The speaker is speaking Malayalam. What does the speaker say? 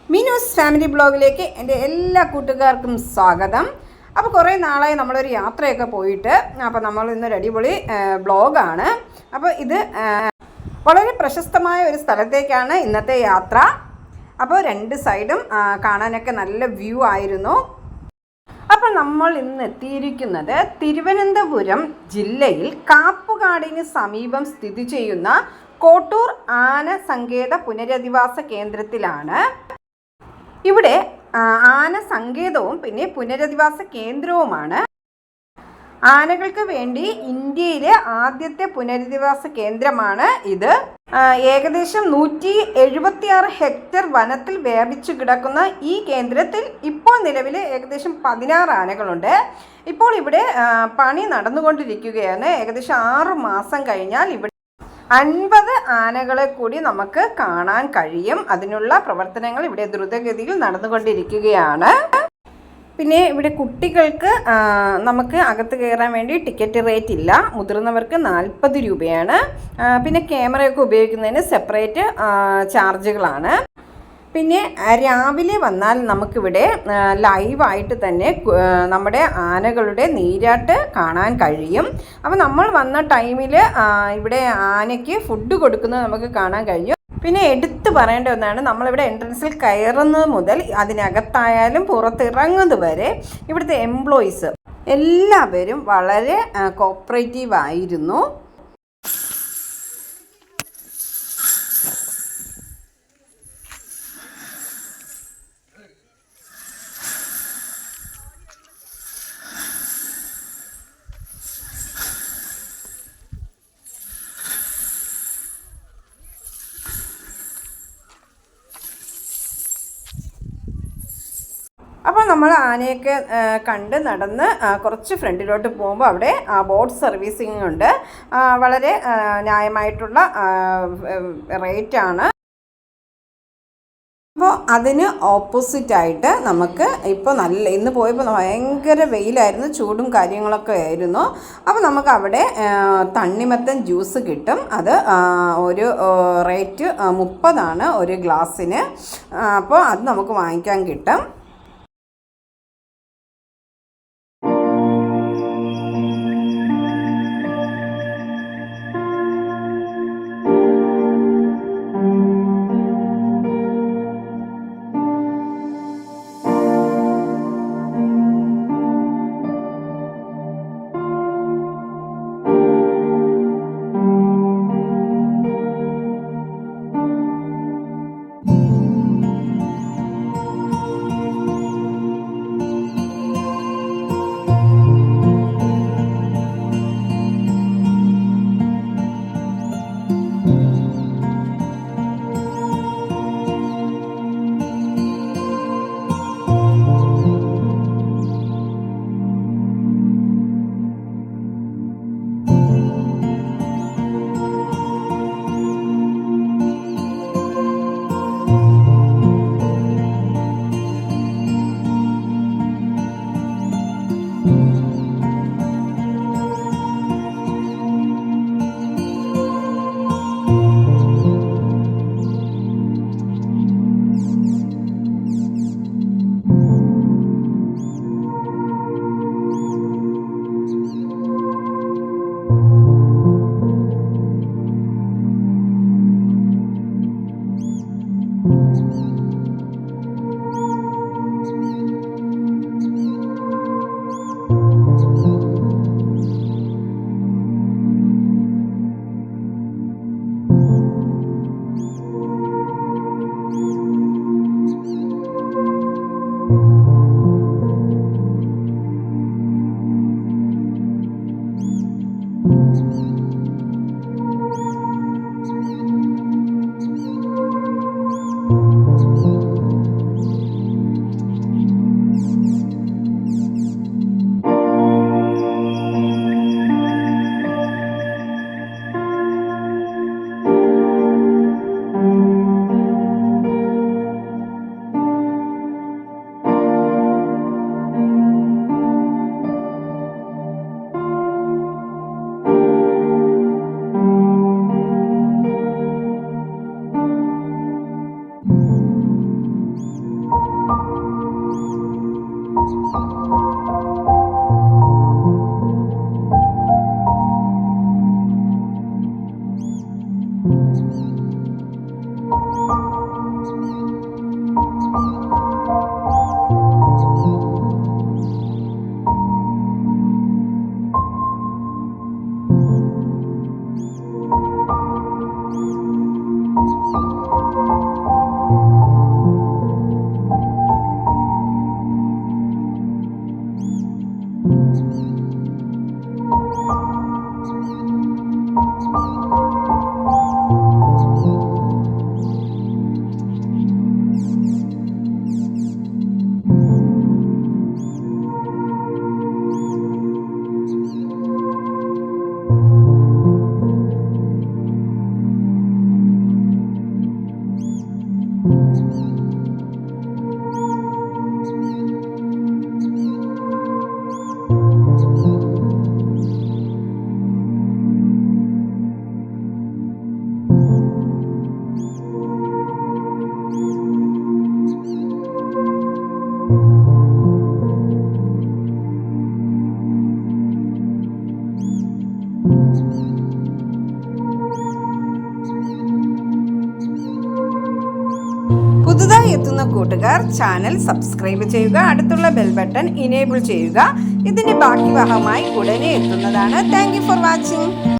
മീനൂസ് ഫാമിലി ബ്ലോഗിലേക്ക് എൻ്റെ എല്ലാ കൂട്ടുകാർക്കും സ്വാഗതം. അപ്പോൾ കുറേ നാളായി നമ്മളൊരു യാത്രയൊക്കെ പോയിട്ട്, അപ്പോൾ നമ്മൾ ഇന്നൊരു അടിപൊളി ബ്ലോഗാണ്. അപ്പോൾ ഇത് വളരെ പ്രശസ്തമായ ഒരു സ്ഥലത്തേക്കാണ് ഇന്നത്തെ യാത്ര. അപ്പോൾ രണ്ട് സൈഡും കാണാനൊക്കെ നല്ല വ്യൂ ആയിരുന്നു. അപ്പോൾ നമ്മൾ ഇന്ന് എത്തിയിരിക്കുന്നത് തിരുവനന്തപുരം ജില്ലയിൽ കാപ്പുകാടിന് സമീപം സ്ഥിതി ചെയ്യുന്ന കോട്ടൂർ ആന സങ്കേത പുനരധിവാസ കേന്ദ്രത്തിലാണ്. ഇവിടെ ആന സങ്കേതവും പിന്നെ പുനരധിവാസ കേന്ദ്രവുമാണ്. ആനകൾക്ക് വേണ്ടി ഇന്ത്യയിലെ ആദ്യത്തെ പുനരധിവാസ കേന്ദ്രമാണ് ഇത്. ഏകദേശം 176 ഹെക്ടർ വനത്തിൽ വ്യാപിച്ചു കിടക്കുന്ന ഈ കേന്ദ്രത്തിൽ ഇപ്പോൾ നിലവിൽ ഏകദേശം 16 ആനകളുണ്ട്. ഇപ്പോൾ ഇവിടെ പണി നടന്നുകൊണ്ടിരിക്കുകയാണ്. ഏകദേശം 6 മാസം കഴിഞ്ഞാൽ ഇവിടെ 50 ആനകളെ കൂടി നമുക്ക് കാണാൻ കഴിയും. അതിനുള്ള പ്രവർത്തനങ്ങൾ ഇവിടെ ദ്രുതഗതിയിൽ നടന്നുകൊണ്ടിരിക്കുകയാണ്. പിന്നെ ഇവിടെ കുട്ടികൾക്ക് നമുക്ക് അകത്ത് കയറാൻ വേണ്ടി ടിക്കറ്റ് റേറ്റ് ഇല്ല. മുതിർന്നവർക്ക് 40 രൂപയാണ്. പിന്നെ ക്യാമറയൊക്കെ ഉപയോഗിക്കുന്നതിന് സെപ്പറേറ്റ് ചാർജുകളാണ്. പിന്നെ രാവിലെ വന്നാൽ നമുക്കിവിടെ ലൈവായിട്ട് തന്നെ നമ്മുടെ ആനകളുടെ നീരാട്ട് കാണാൻ കഴിയും. അപ്പോൾ നമ്മൾ വന്ന ടൈമിൽ ഇവിടെ ആനയ്ക്ക് ഫുഡ് കൊടുക്കുന്നത് നമുക്ക് കാണാൻ കഴിയും. പിന്നെ എടുത്തു പറയേണ്ട ഒന്നാണ്, നമ്മളിവിടെ എൻട്രൻസിൽ കയറുന്നത് മുതൽ അതിനകത്തായാലും പുറത്തിറങ്ങുന്നത് വരെ ഇവിടുത്തെ എംപ്ലോയീസ് എല്ലാവരും വളരെ കോപ്പറേറ്റീവ് ആയിരുന്നു. അപ്പോൾ നമ്മൾ ആനയൊക്കെ കണ്ട് നടന്ന് കുറച്ച് ഫ്രണ്ടിലോട്ട് പോകുമ്പോൾ അവിടെ ബോട്ട് സർവീസിംഗ് ഉണ്ട്. വളരെ ന്യായമായിട്ടുള്ള റേറ്റാണ്. അപ്പോൾ അതിന് ഓപ്പോസിറ്റായിട്ട് നമുക്ക് ഇപ്പോൾ ഇന്ന് പോയപ്പോൾ ഭയങ്കര വെയിലായിരുന്നു, ചൂടും കാര്യങ്ങളൊക്കെ ആയിരുന്നു. അപ്പോൾ നമുക്ക് അവിടെ തണ്ണിമത്തൻ ജ്യൂസ് കിട്ടും. അത് ഒരു റേറ്റ് 30 ഒരു ഗ്ലാസ്സിന്. അപ്പോൾ അത് നമുക്ക് വാങ്ങിക്കാൻ കിട്ടും. എത്തുന്ന കൂട്ടുകാർ ചാനൽ സബ്സ്ക്രൈബ് ചെയ്യുക, അടുത്തുള്ള ബെൽ ബട്ടൺ ഇനേബിൾ ചെയ്യുക. ഇതിൻ്റെ ബാക്കി ഭാഗമായി ഉടനെ എത്തുന്നതാണ്. Thank you for watching.